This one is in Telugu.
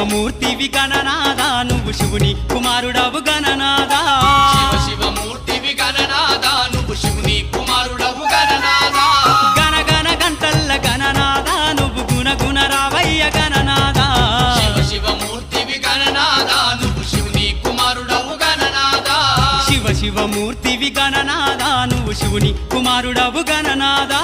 శివమూర్తివి గణనాదా నువ్వు శివుని కుమారుడవు గణనాదా శివమూర్తివి గణనాదా నువ్వు శివుని కుమారుడవు గణనాదా గణ గణ గంటల్ల గణనాదా నువ్వు గుణ గుణ రావయ్య గణనాదా శివమూర్తివి గణనాదా నువ్వు శివుని కుమారుడవు గణనాదా శివమూర్తివి గణనాదా నువ్వు శివుని కుమారుడవు గణనాదా